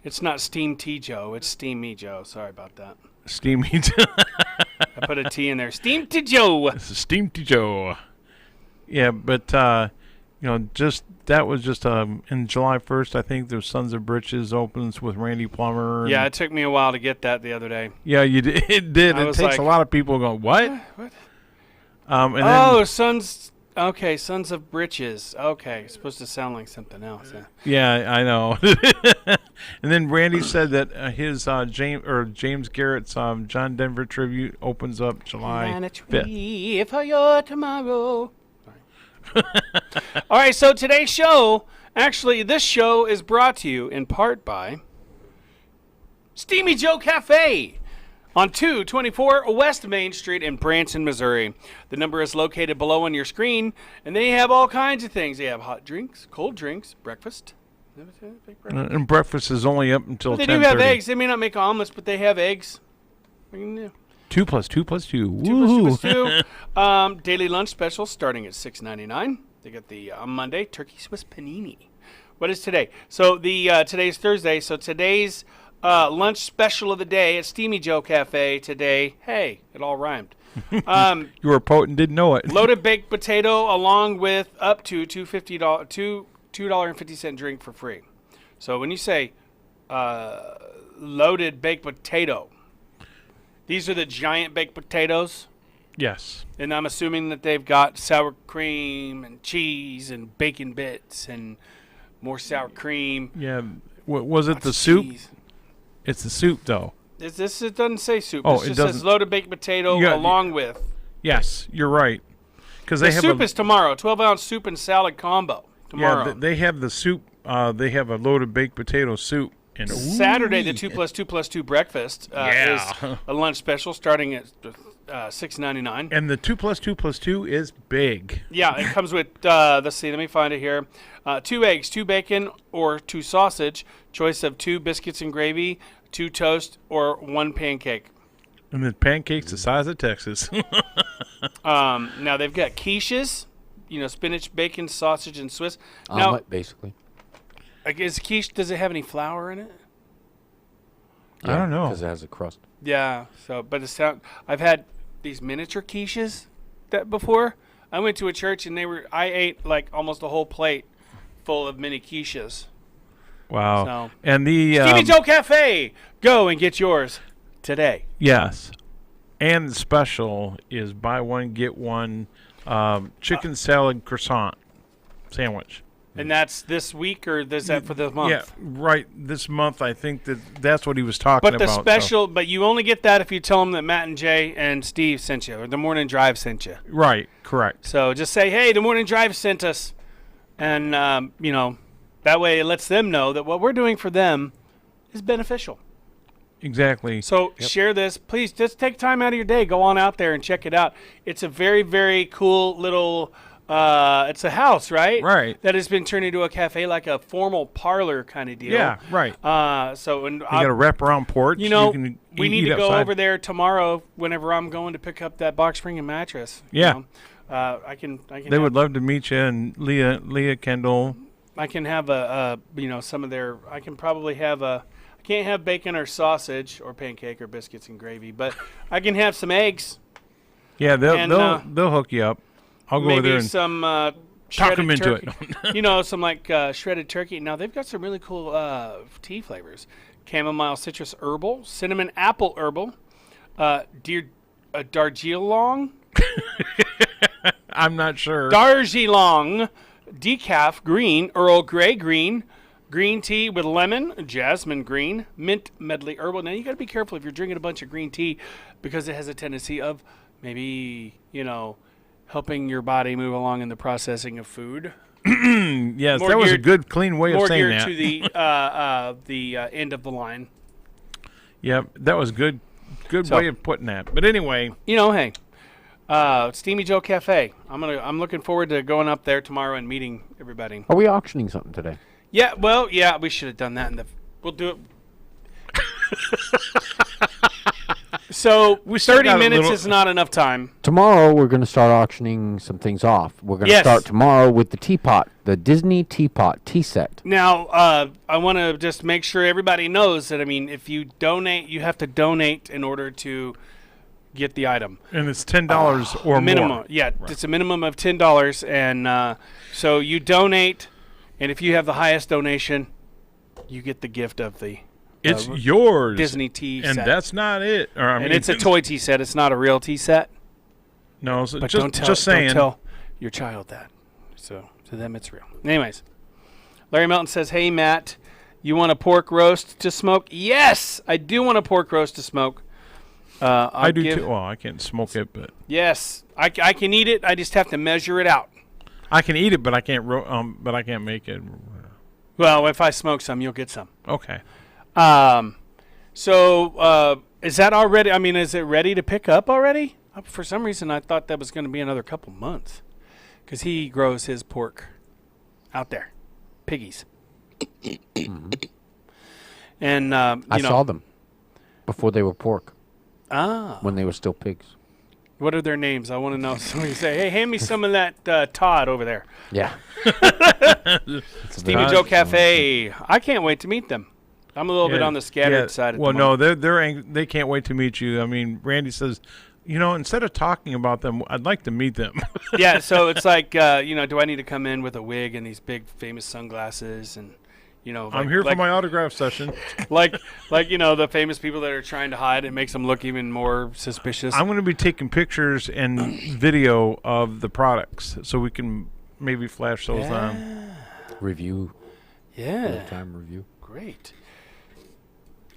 Speaker 1: It's not Steam Tea Joe. It's Steam Me Joe. Sorry about that.
Speaker 3: Steamy.
Speaker 1: I put a T in there. Steam Tea Joe.
Speaker 3: Steamy Joe. Yeah, but just that was just in July 1st. I think the Sons of Britches opens with Randy Plummer.
Speaker 1: Yeah, it took me a while to get that the other day.
Speaker 3: Yeah, you did. It did.
Speaker 1: I
Speaker 3: It
Speaker 1: was
Speaker 3: takes a
Speaker 1: like,
Speaker 3: lot of people going, what?
Speaker 1: What?
Speaker 3: And
Speaker 1: Oh, Sons. Okay, Sons of Britches. Okay, it's supposed to sound like something else. Yeah.
Speaker 3: Yeah, I know. And then Randy said that his James Garrett's John Denver tribute opens up July
Speaker 1: Plant a
Speaker 3: 5th.
Speaker 1: tree for your tomorrow. All right, so today's show, actually, this show is brought to you in part by Steamy Joe Cafe on 224 West Main Street in Branson, Missouri. The number is located below on your screen, and they have all kinds of things. They have hot drinks, cold drinks, breakfast.
Speaker 3: And breakfast is only up until
Speaker 1: They
Speaker 3: 10:30.
Speaker 1: do have eggs. They may not make omelets, but they have eggs. We can do
Speaker 3: 2 plus 2 plus 2.
Speaker 1: 2 plus 2 plus 2. Daily lunch special starting at $6.99. They got the on Monday turkey Swiss panini. What is today? So the today's Thursday. So today's lunch special of the day at Steamy Joe Cafe today. Hey, it all rhymed.
Speaker 3: You were a poet and didn't know it.
Speaker 1: Loaded baked potato along with up to $2.50 drink for free. So when you say loaded baked potato, these are the giant baked potatoes.
Speaker 3: Yes.
Speaker 1: And I'm assuming that they've got sour cream and cheese and bacon bits and more sour cream.
Speaker 3: Yeah. Was it
Speaker 1: Lots
Speaker 3: the
Speaker 1: of
Speaker 3: soup?
Speaker 1: cheese.
Speaker 3: It's the soup, though.
Speaker 1: It doesn't say soup.
Speaker 3: Oh,
Speaker 1: This
Speaker 3: it
Speaker 1: just says
Speaker 3: doesn't-
Speaker 1: loaded baked potato
Speaker 3: Yeah,
Speaker 1: along with.
Speaker 3: Yes, you're right. Because
Speaker 1: The
Speaker 3: they have
Speaker 1: soup
Speaker 3: a,
Speaker 1: is tomorrow. 12-ounce soup and salad combo tomorrow.
Speaker 3: yeah, they have the soup. They have a loaded baked potato soup. And
Speaker 1: Saturday, the
Speaker 3: ooh-wee.
Speaker 1: 2 plus 2 plus 2 breakfast
Speaker 3: Yeah.
Speaker 1: is a lunch special starting at $6.99.
Speaker 3: And the 2 plus 2 plus 2 is big.
Speaker 1: Yeah, it comes with, let's see, let me find it here. 2 eggs, 2 bacon, or 2 sausage. Choice of 2 biscuits and gravy, 2 toast, or 1 pancake.
Speaker 3: And the pancakes the size of Texas.
Speaker 1: Now they've got quiches, spinach, bacon, sausage, and Swiss. Now,
Speaker 2: Omelet, basically.
Speaker 1: is quiche, does it have any flour in it?
Speaker 3: I don't know.
Speaker 2: Because it has a crust.
Speaker 1: Yeah. So, but I've had these miniature quiches before. I went to a church and I ate like almost a whole plate full of mini quiches.
Speaker 3: Wow.
Speaker 1: So,
Speaker 3: And the
Speaker 1: Stevie Joe Cafe, go and get yours today.
Speaker 3: yes, and the special is buy one get one chicken salad croissant sandwich.
Speaker 1: And that's this week, or is that for the month?
Speaker 3: Yeah, right. This month, I think that's what he was talking
Speaker 1: But the
Speaker 3: about. so-
Speaker 1: special, but you only get that if you tell them that Matt and Jay and Steve sent you, or the Morning Drive sent you.
Speaker 3: Right. Correct.
Speaker 1: So just say, hey, the Morning Drive sent us. And, that way it lets them know that what we're doing for them is beneficial.
Speaker 3: Exactly.
Speaker 1: So share this. Please just take time out of your day. Go on out there and check it out. It's a very, very cool little, it's a house, right?
Speaker 3: Right.
Speaker 1: That has been turned into a cafe, like a formal parlor kind of deal.
Speaker 3: Yeah. Right.
Speaker 1: And
Speaker 3: You got a wraparound porch.
Speaker 1: you know,
Speaker 3: can
Speaker 1: we need
Speaker 3: eat
Speaker 1: to go
Speaker 3: outside.
Speaker 1: over there tomorrow whenever I'm going to pick up that box spring and mattress.
Speaker 3: Yeah.
Speaker 1: I can.
Speaker 3: They would love to meet you, and Leah Kendall.
Speaker 1: I can have some of their. I can probably have a. I can't have bacon or sausage or pancake or biscuits and gravy, but I can have some eggs.
Speaker 3: Yeah, they'll
Speaker 1: And,
Speaker 3: they'll hook you up. I'll go over
Speaker 1: Maybe
Speaker 3: there and
Speaker 1: some
Speaker 3: talk
Speaker 1: shredded
Speaker 3: them into
Speaker 1: turkey.
Speaker 3: it.
Speaker 1: Some like shredded turkey. Now they've got some really cool tea flavors: chamomile, citrus herbal, cinnamon, apple herbal, Darjeeling.
Speaker 3: I'm not sure.
Speaker 1: Darjeeling, decaf green, Earl Grey green, green tea with lemon, jasmine green, mint medley herbal. Now you got to be careful if you're drinking a bunch of green tea because it has a tendency of maybe, helping your body move along in the processing of food.
Speaker 3: Yes,
Speaker 1: more
Speaker 3: that was a
Speaker 1: geared-
Speaker 3: good, clean way of
Speaker 1: More
Speaker 3: saying
Speaker 1: geared
Speaker 3: that.
Speaker 1: to the end of the line.
Speaker 3: Yeah, that was good. Good
Speaker 1: So-
Speaker 3: way of putting that. But anyway,
Speaker 1: Hey, Steamy Joe Cafe. I'm looking forward to going up there tomorrow and meeting everybody.
Speaker 2: Are we auctioning something today?
Speaker 1: Yeah, we should have done that we'll do it. So
Speaker 3: We still
Speaker 1: 30
Speaker 3: got a
Speaker 1: minutes
Speaker 3: little-
Speaker 1: is not enough time.
Speaker 2: Tomorrow we're going to start auctioning some things off. We're going to
Speaker 1: Yes.
Speaker 2: start tomorrow with the teapot, the Disney teapot tea set.
Speaker 1: Now, I want to just make sure everybody knows that, I mean, if you donate, you have to donate in order to get the item.
Speaker 3: And it's $10 or
Speaker 1: Minimum.
Speaker 3: more.
Speaker 1: Yeah, it's a minimum of $10. And so you donate, and if you have the highest donation, you get the gift of the
Speaker 3: It's yours.
Speaker 1: Disney tea
Speaker 3: and
Speaker 1: set.
Speaker 3: that's not it. Or, I mean,
Speaker 1: And it's a toy tea set. It's not a real tea set.
Speaker 3: No, so
Speaker 1: But
Speaker 3: just
Speaker 1: don't
Speaker 3: saying.
Speaker 1: tell your child that. So to them, it's real. Anyways, Larry Melton says, "Hey Matt, you want a pork roast to smoke?" Yes, I do want a pork roast to smoke.
Speaker 3: I do too. Well, I can't smoke it, but
Speaker 1: Yes, I can eat it. I just have to measure it out.
Speaker 3: I can eat it, but I can't. But I can't make it.
Speaker 1: Well, if I smoke some, you'll get some.
Speaker 3: Okay.
Speaker 1: So is that already? I mean, is it ready to pick up already? For some reason, I thought that was going to be another couple months, because he grows his pork out there, piggies. And
Speaker 2: I saw them before they were pork,
Speaker 1: Ah,
Speaker 2: when they were still pigs.
Speaker 1: what are their names? I want to know. Somebody say, "Hey, hand me some of that Todd over there."
Speaker 2: Yeah.
Speaker 1: Stevie Joe Cafe. I can't wait to meet them. I'm a little bit on the scattered side. At
Speaker 3: Well,
Speaker 1: the
Speaker 3: no,
Speaker 1: moment.
Speaker 3: they can't wait to meet you. I mean, Randy says, instead of talking about them, I'd like to meet them.
Speaker 1: Yeah. So it's like, do I need to come in with a wig and these big famous sunglasses and,
Speaker 3: I'm here for my autograph session.
Speaker 1: like the famous people that are trying to hide. It makes them look even more suspicious.
Speaker 3: I'm going to be taking pictures and video of the products, so we can maybe flash those on.
Speaker 2: Review.
Speaker 1: Yeah.
Speaker 2: Real-time review.
Speaker 1: Great.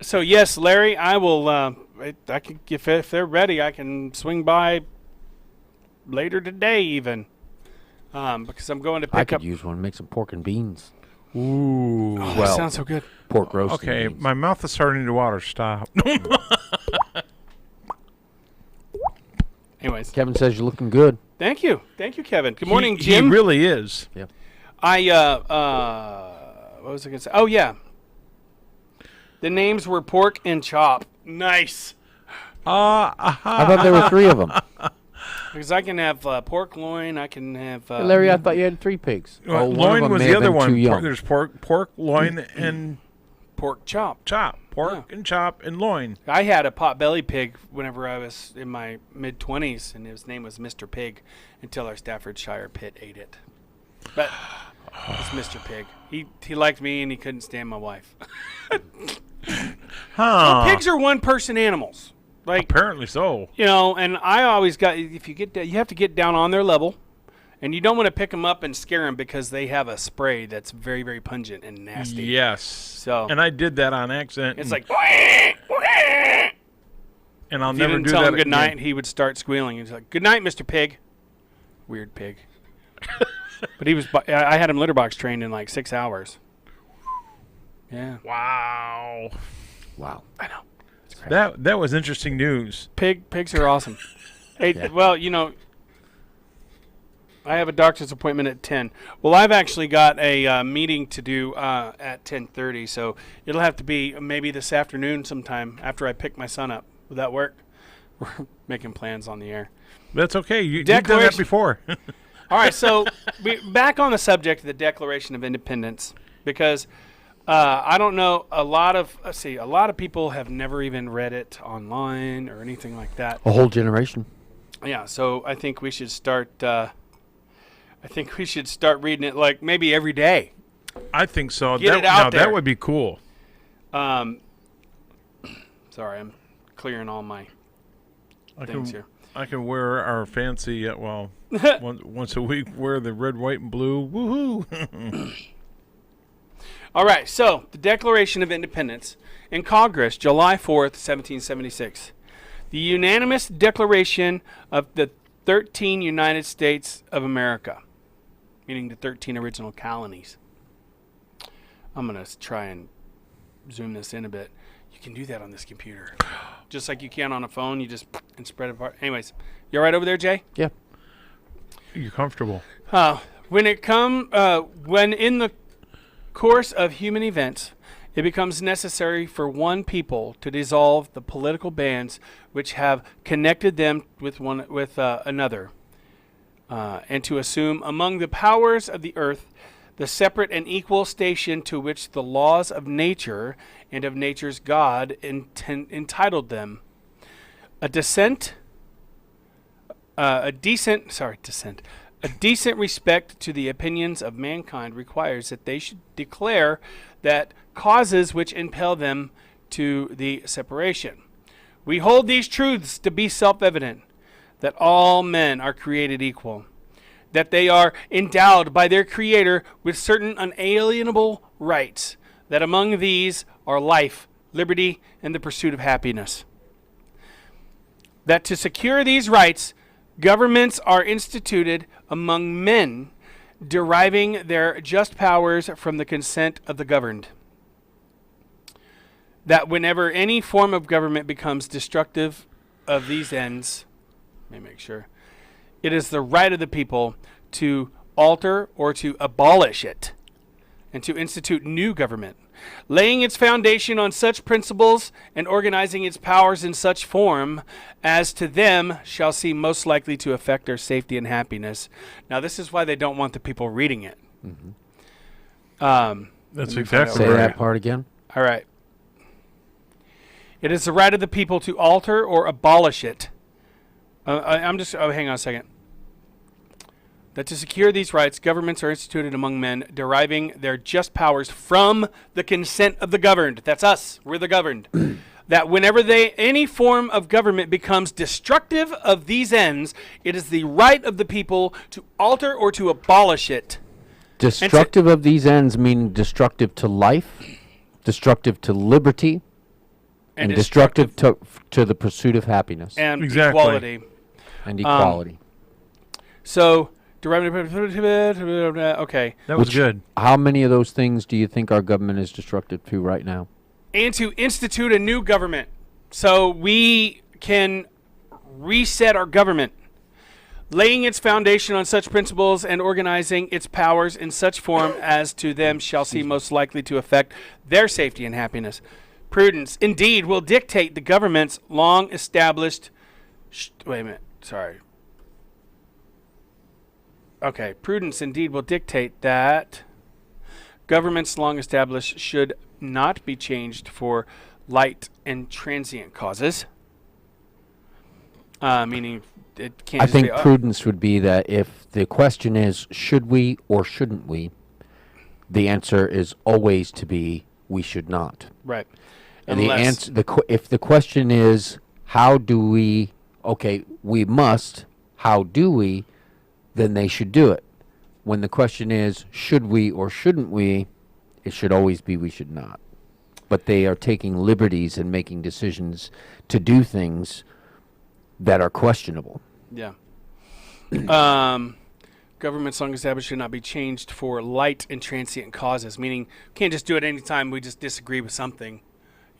Speaker 1: So yes, Larry, I will. I can if they're ready, I can swing by later today even, because I'm going to
Speaker 2: I
Speaker 1: pick
Speaker 2: could
Speaker 1: up.
Speaker 2: use one. Make some pork and beans.
Speaker 3: Ooh.
Speaker 1: Oh, that
Speaker 2: well,
Speaker 1: sounds so good.
Speaker 2: Pork roast.
Speaker 3: Okay,
Speaker 2: and beans.
Speaker 3: my mouth is starting to water. Stop.
Speaker 1: Anyways,
Speaker 2: Kevin says you're looking good.
Speaker 1: thank you, Kevin. Good morning,
Speaker 3: He
Speaker 1: Jim.
Speaker 3: really is.
Speaker 1: I what was I gonna say? Oh yeah, the names were Pork and Chop. Nice,
Speaker 2: I thought there were 3 of them.
Speaker 1: because I can have pork loin. I can have
Speaker 2: Larry, I thought you had 3 pigs.
Speaker 3: Well,
Speaker 2: one of
Speaker 3: loin
Speaker 2: them
Speaker 3: was
Speaker 2: may
Speaker 3: the
Speaker 2: have
Speaker 3: other
Speaker 2: been too
Speaker 3: one.
Speaker 2: young.
Speaker 3: There's pork, loin, and
Speaker 1: pork chop.
Speaker 3: chop. Pork and chop and loin.
Speaker 1: I had a potbelly pig whenever I was in my mid-20s, and his name was Mr. Pig until our Staffordshire pit ate it. But it's Mr. Pig. He liked me, and he couldn't stand my wife.
Speaker 3: Huh.
Speaker 1: Pigs are one-person animals. Like,
Speaker 3: Apparently so.
Speaker 1: and I always got, if you get, you have to get down on their level, and you don't want to pick them up and scare them because they have a spray that's very, very pungent and nasty.
Speaker 3: Yes.
Speaker 1: So
Speaker 3: And I did that on accident.
Speaker 1: it's
Speaker 3: and,
Speaker 1: like,
Speaker 3: and I'll
Speaker 1: if you
Speaker 3: never
Speaker 1: didn't
Speaker 3: do
Speaker 1: tell
Speaker 3: that
Speaker 1: him good night,
Speaker 3: again.
Speaker 1: he would start squealing. He's like, "Good night, Mr. Pig." Weird pig. But he was. I had him litter box trained in like 6 hours. Yeah,
Speaker 3: Wow.
Speaker 2: Wow.
Speaker 1: I know.
Speaker 3: That was interesting news.
Speaker 1: Pigs are awesome. Hey,
Speaker 2: Yeah.
Speaker 1: well, I have a doctor's appointment at 10. Well, I've actually got a meeting to do at 10:30, so it'll have to be maybe this afternoon sometime after I pick my son up. Would that work? We're making plans on the air.
Speaker 3: That's okay. You've done that
Speaker 1: Declaration-
Speaker 3: before.
Speaker 1: All right, so back on the subject of the Declaration of Independence, because I don't know, a lot of people have never even read it online or anything like that.
Speaker 2: A whole generation.
Speaker 1: Yeah, so I think we should start. Reading it like maybe every day.
Speaker 3: I think so.
Speaker 1: Get it out there.
Speaker 3: That would be cool.
Speaker 1: Sorry, I'm clearing all my things here.
Speaker 3: I can wear our fancy, once a week, wear the red, white, and blue. Woohoo!
Speaker 1: All right, so the Declaration of Independence in Congress, July 4th, 1776. The unanimous declaration of the 13 United States of America, meaning the 13 original colonies. I'm going to try and zoom this in a bit. You can do that on this computer. Just like you can on a phone, you just and spread it apart. Anyways, you all right over there, Jay?
Speaker 2: Yeah.
Speaker 3: You're comfortable.
Speaker 1: When in the course of human events, it becomes necessary for one people to dissolve the political bands which have connected them with another, and to assume among the powers of the earth the separate and equal station to which the laws of nature and of nature's God entitled them. A decent respect to the opinions of mankind requires that they should declare that causes which impel them to the separation. We hold these truths to be self-evident, that all men are created equal, that they are endowed by their Creator with certain unalienable rights, that among these are life, liberty, and the pursuit of happiness. That to secure these rights, governments are instituted among men, deriving their just powers from the consent of the governed. That whenever any form of government becomes destructive of these ends, let me make sure, it is the right of the people to alter or to abolish it, and to institute new government, laying its foundation on such principles and organizing its powers in such form as to them shall seem most likely to affect their safety and happiness. Now, this is why they don't want the people reading it.
Speaker 3: That's exactly
Speaker 2: Say
Speaker 3: right.
Speaker 2: that part again.
Speaker 1: All right. It is the right of the people to alter or abolish it. Hang on a second. That to secure these rights, governments are instituted among men, deriving their just powers from the consent of the governed. That's us. We're the governed. That whenever any form of government becomes destructive of these ends, it is the right of the people to alter or to abolish it.
Speaker 2: Destructive of these ends meaning destructive to life, destructive to liberty, and destructive to the pursuit of happiness
Speaker 1: and
Speaker 3: Exactly.
Speaker 1: equality.
Speaker 2: and equality.
Speaker 1: So, okay.
Speaker 3: That was good.
Speaker 2: How many of those things do you think our government is destructive to right now?
Speaker 1: And to institute a new government so we can reset our government, laying its foundation on such principles and organizing its powers in such form as to them shall seem most likely to affect their safety and happiness. Prudence, indeed, will dictate the government's long established... wait a minute. Sorry. Okay. Prudence, indeed, will dictate that governments long established should not be changed for light and transient causes. Meaning it can't
Speaker 2: I
Speaker 1: just
Speaker 2: think
Speaker 1: be,
Speaker 2: prudence would be that if the question is, should we or shouldn't we, the answer is always to be, we should not.
Speaker 1: right.
Speaker 2: And the
Speaker 1: Unless-
Speaker 2: answer, if the question is, how do we, okay, we must, how do we, then they should do it. When the question is, should we or shouldn't we, it should always be we should not. But they are taking liberties and making decisions to do things that are questionable.
Speaker 1: Yeah. Governments long established should not be changed for light and transient causes, meaning can't just do it anytime we just disagree with something.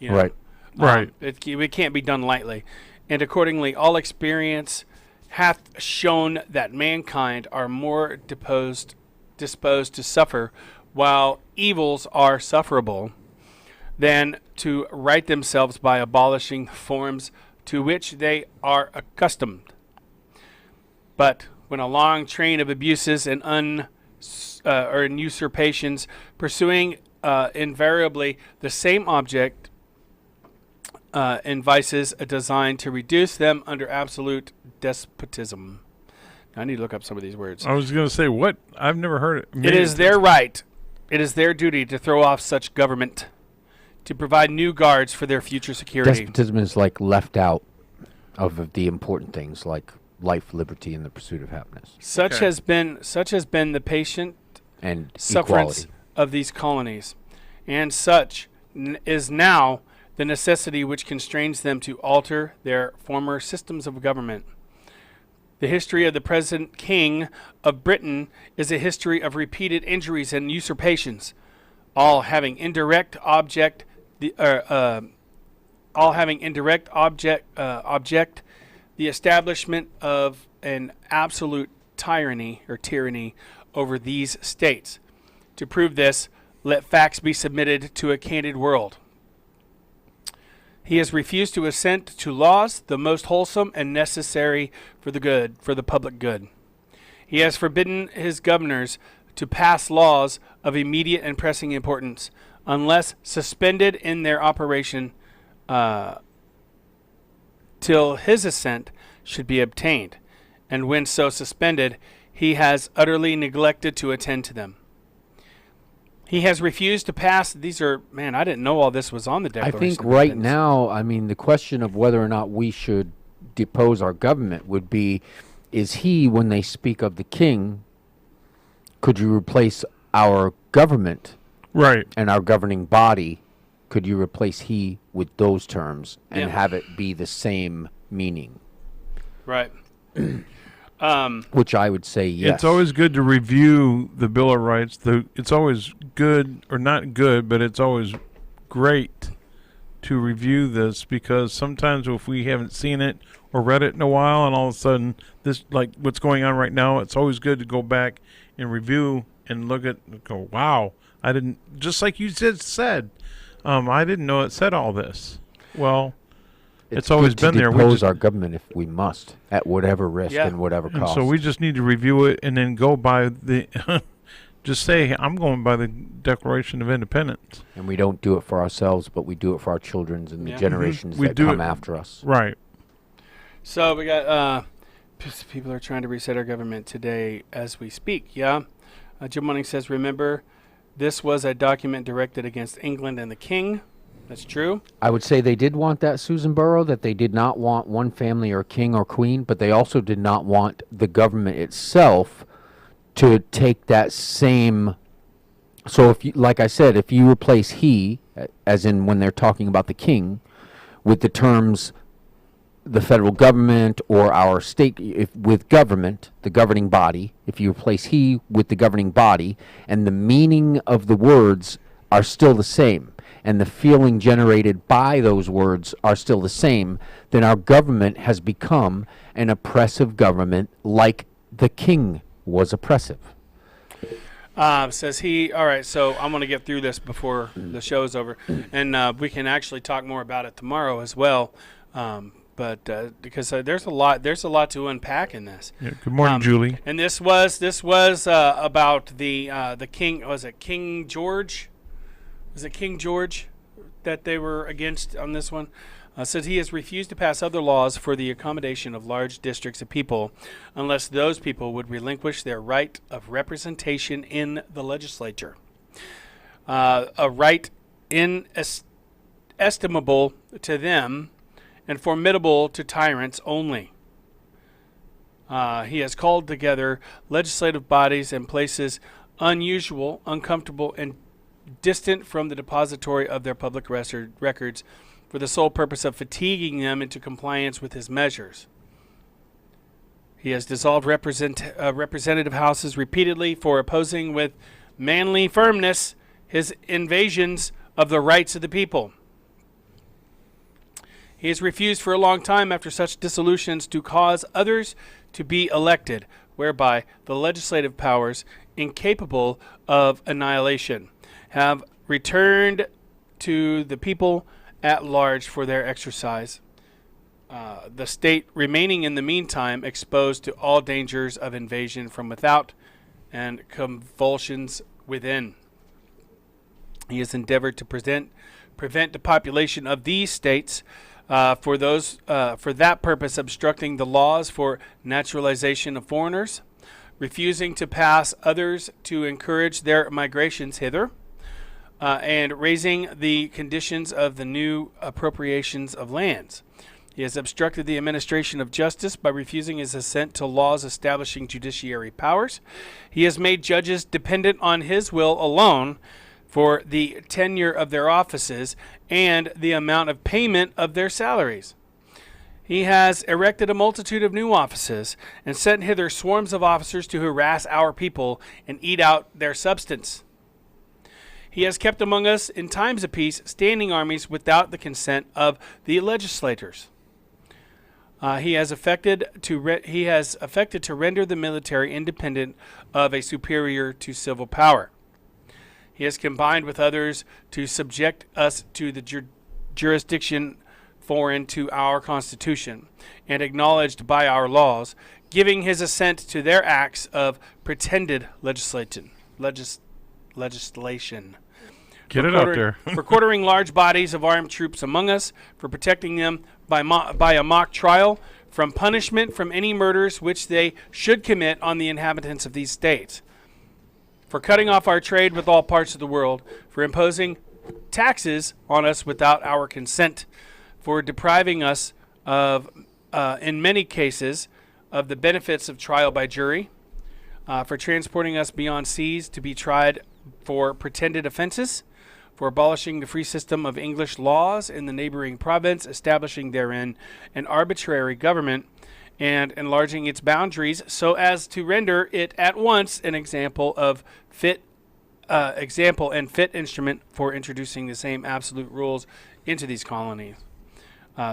Speaker 1: You know?
Speaker 2: Right.
Speaker 3: Right.
Speaker 1: It can't be done lightly. And accordingly, all experience hath shown that mankind are more disposed to suffer while evils are sufferable than to right themselves by abolishing forms to which they are accustomed. But when a long train of abuses and or usurpations pursuing invariably the same object and vices designed to reduce them under absolute despotism. Now, I need to look up some of these words.
Speaker 3: I was going to say, what? I've never heard it.
Speaker 1: It is their right, it is their duty to throw off such government, to provide new guards for their future security.
Speaker 2: Despotism is like left out of the important things like life, liberty, and the pursuit of happiness
Speaker 1: Such
Speaker 3: Okay.
Speaker 1: has been the patient
Speaker 2: and
Speaker 1: sufferance
Speaker 2: equality.
Speaker 1: of these colonies, and such is now the necessity which constrains them to alter their former systems of government. The history of the present King of Britain is a history of repeated injuries and usurpations, all having indirect object the establishment of an absolute tyranny over these states. To prove this, let facts be submitted to a candid world. He has refused to assent to laws the most wholesome and necessary for the public good. He has forbidden his governors to pass laws of immediate and pressing importance unless suspended in their operation till his assent should be obtained, and when so suspended, he has utterly neglected to attend to them. He has refused to pass. These are, man, I didn't know all this was on the
Speaker 2: I
Speaker 1: Declaration
Speaker 2: think
Speaker 1: of
Speaker 2: right
Speaker 1: Independence.
Speaker 2: now, I mean, the question of whether or not we should depose our government would be, is he, when they speak of the king, could you replace our government
Speaker 3: Right.
Speaker 2: and our governing body? Could you replace he with those terms and
Speaker 1: Yeah.
Speaker 2: have it be the same meaning?
Speaker 1: Right.
Speaker 2: Which I would say yes.
Speaker 3: It's always good to review the Bill of Rights. It's always good, or not good, but it's always great to review this, because sometimes if we haven't seen it or read it in a while, and all of a sudden this, like what's going on right now, it's always good to go back and review and look at and go, wow, I didn't, just like you said, I didn't know it said all this. Well, it's always
Speaker 2: good
Speaker 3: been
Speaker 2: to
Speaker 3: there. We
Speaker 2: depose
Speaker 3: just-
Speaker 2: our government if we must, at whatever risk
Speaker 1: Yeah.
Speaker 2: and whatever
Speaker 3: And
Speaker 2: cost.
Speaker 3: so we just need to review it and then go by the, just say, I'm going by the Declaration of Independence.
Speaker 2: And we don't do it for ourselves, but we do it for our children and the
Speaker 1: Yeah.
Speaker 2: generations
Speaker 3: We
Speaker 2: that
Speaker 3: do
Speaker 2: come
Speaker 3: it-
Speaker 2: after us.
Speaker 3: Right.
Speaker 1: So we got people are trying to reset our government today as we speak. Yeah. Jim Munning says, remember, this was a document directed against England and the king. That's true.
Speaker 2: I would say they did want that, Susan Burrow, that they did not want one family or king or queen, but they also did not want the government itself to take that same. So if you, like I said, if you replace he, as in when they're talking about the king, with the terms the federal government or our state, if with government, the governing body, if you replace he with the governing body, and the meaning of the words are still the same, and the feeling generated by those words are still the same, then our government has become an oppressive government like the king was oppressive.
Speaker 1: Says he. All right, so I'm going to get through this before the show's over, and we can actually talk more about it tomorrow as well. But because there's a lot to unpack in this.
Speaker 3: Yeah. Good morning, Julie.
Speaker 1: And this was about the king. Was it King George? Was it King George that they were against on this one? Says he has refused to pass other laws for the accommodation of large districts of people unless those people would relinquish their right of representation in the legislature. A right inestimable to them and formidable to tyrants only. He has called together legislative bodies in places unusual, uncomfortable, and distant from the depository of their public records for the sole purpose of fatiguing them into compliance with his measures. He has dissolved representative houses repeatedly for opposing with manly firmness his invasions of the rights of the people. He has refused for a long time after such dissolutions to cause others to be elected, whereby the legislative powers, incapable of annihilation, have returned to the people at large for their exercise, the state remaining in the meantime exposed to all dangers of invasion from without and convulsions within. He has endeavored to prevent the population of these states for that purpose, obstructing the laws for naturalization of foreigners, refusing to pass others to encourage their migrations hither, and raising the conditions of the new appropriations of lands. He has obstructed the administration of justice by refusing his assent to laws establishing judiciary powers. He has made judges dependent on his will alone for the tenure of their offices and the amount of payment of their salaries. He has erected a multitude of new offices and sent hither swarms of officers to harass our people and eat out their substance. He has kept among us in times of peace standing armies without the consent of the legislators. He has affected to render the military independent of a superior to civil power. he has combined with others to subject us to the jurisdiction foreign to our Constitution and acknowledged by our laws, giving his assent to their acts of pretended legislation.
Speaker 3: Get it out there.
Speaker 1: For quartering large bodies of armed troops among us, for protecting them by a mock trial from punishment from any murders which they should commit on the inhabitants of these states, for cutting off our trade with all parts of the world, for imposing taxes on us without our consent, for depriving us of, in many cases, of the benefits of trial by jury, for transporting us beyond seas to be tried for pretended offenses, for abolishing the free system of English laws in the neighboring province, establishing therein an arbitrary government, and enlarging its boundaries so as to render it at once an example and fit instrument for introducing the same absolute rules into these colonies.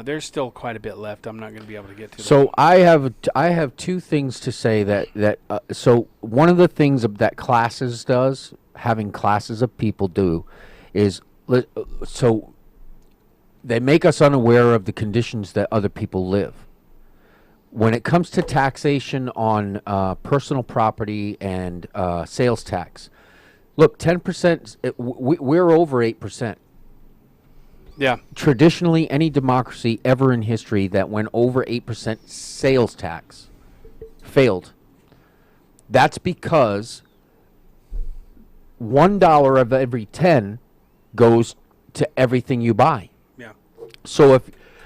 Speaker 1: There's still quite a bit left. I'm not going to be able to get to.
Speaker 2: So I have two things to say so one of the things that classes does, having classes of people do, is so they make us unaware of the conditions that other people live. When it comes to taxation on personal property and sales tax, look, 10%, we're over 8%.
Speaker 1: Yeah.
Speaker 2: Traditionally, any democracy ever in history that went over 8% sales tax failed. That's because $1 of every 10 goes to everything you buy.
Speaker 1: Yeah.
Speaker 2: So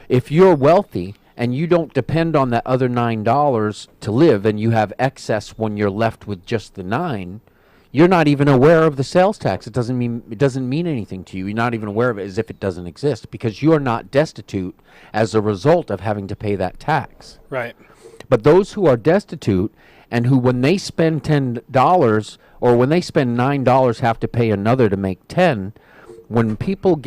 Speaker 2: if you're wealthy and you don't depend on that other $9 to live, and you have excess when you're left with just the 9, you're not even aware of the sales tax. It doesn't mean anything to you. You're not even aware of it, as if it doesn't exist, because you are not destitute as a result of having to pay that tax.
Speaker 1: Right.
Speaker 2: But those who are destitute and who, when they spend $10 or when they spend $9, have to pay another to make 10, when people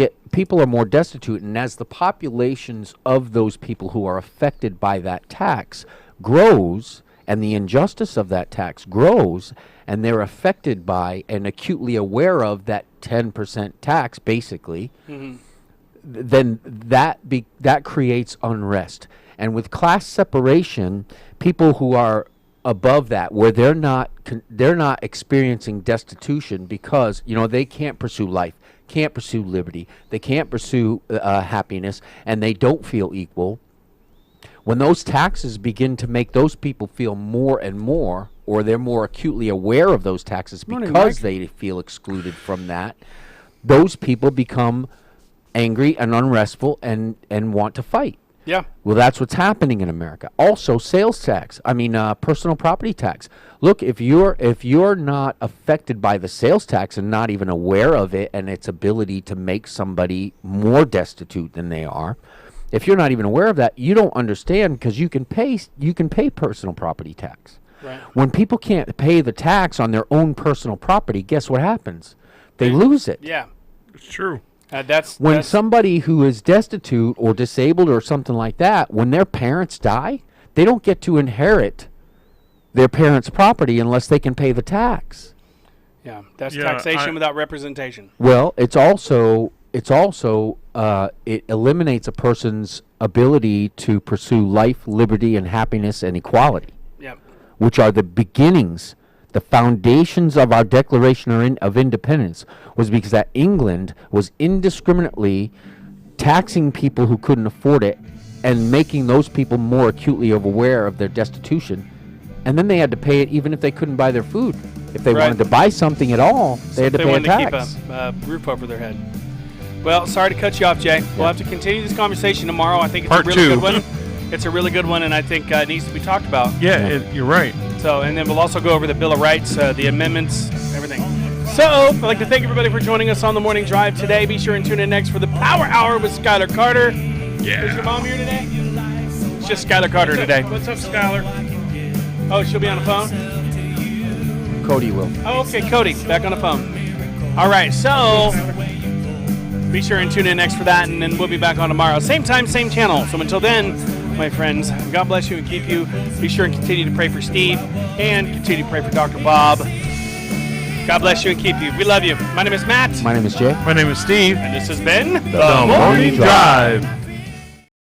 Speaker 2: are more destitute, and as the populations of those people who are affected by that tax grows, and the injustice of that tax grows, and they're affected by and acutely aware of that 10% tax, basically, then that creates unrest. And with class separation, people who are above that, where they're not experiencing destitution because they can't pursue life, can't pursue liberty, they can't pursue happiness, and they don't feel equal. When those taxes begin to make those people feel more and more, or they're more acutely aware of those taxes because they feel excluded from that, those people become angry and unrestful and want to fight.
Speaker 1: Yeah.
Speaker 2: Well, that's what's happening in America. Also, sales tax. Personal property tax. Look, if you're not affected by the sales tax and not even aware of it and its ability to make somebody more destitute than they are, if you're not even aware of that, you don't understand, because you can pay personal property tax.
Speaker 1: Right.
Speaker 2: When people can't pay the tax on their own personal property, guess what happens? They lose it.
Speaker 1: Yeah.
Speaker 3: It's true.
Speaker 2: When somebody who is destitute or disabled or something like that, when their parents die, they don't get to inherit their parents' property unless they can pay the tax.
Speaker 1: Yeah, that's taxation without representation.
Speaker 2: Well, it eliminates a person's ability to pursue life, liberty, and happiness and equality, which are the beginnings. The foundations of our Declaration of Independence was because that England was indiscriminately taxing people who couldn't afford it and making those people more acutely aware of their destitution. And then they had to pay it even if they couldn't buy their food. If they wanted to buy something at all, they had to pay a tax.
Speaker 1: To keep a roof over their head. Well, sorry to cut you off, Jay. We'll have to continue this conversation tomorrow. I think it's a really good one. It's a really good one, and I think it needs to be talked about.
Speaker 3: You're right.
Speaker 1: So, and then we'll also go over the Bill of Rights, the amendments, everything. So, I'd like to thank everybody for joining us on the morning drive today. Be sure and tune in next for the Power Hour with Skylar Carter.
Speaker 3: Yeah.
Speaker 1: Is your mom here today? It's just Skylar Carter today.
Speaker 3: What's up, Skylar?
Speaker 1: Oh, she'll be on the phone?
Speaker 2: Cody will.
Speaker 1: Oh, okay, Cody, back on the phone. All right, so be sure and tune in next for that, and then we'll be back on tomorrow. Same time, same channel. So until then, my friends, God bless you and keep you. Be sure and continue to pray for Steve and continue to pray for Dr. Bob. God bless you and keep you. We love you. My name is Matt.
Speaker 2: My name is Jay.
Speaker 3: My name is Steve.
Speaker 1: And this has been
Speaker 3: The Morning Drive.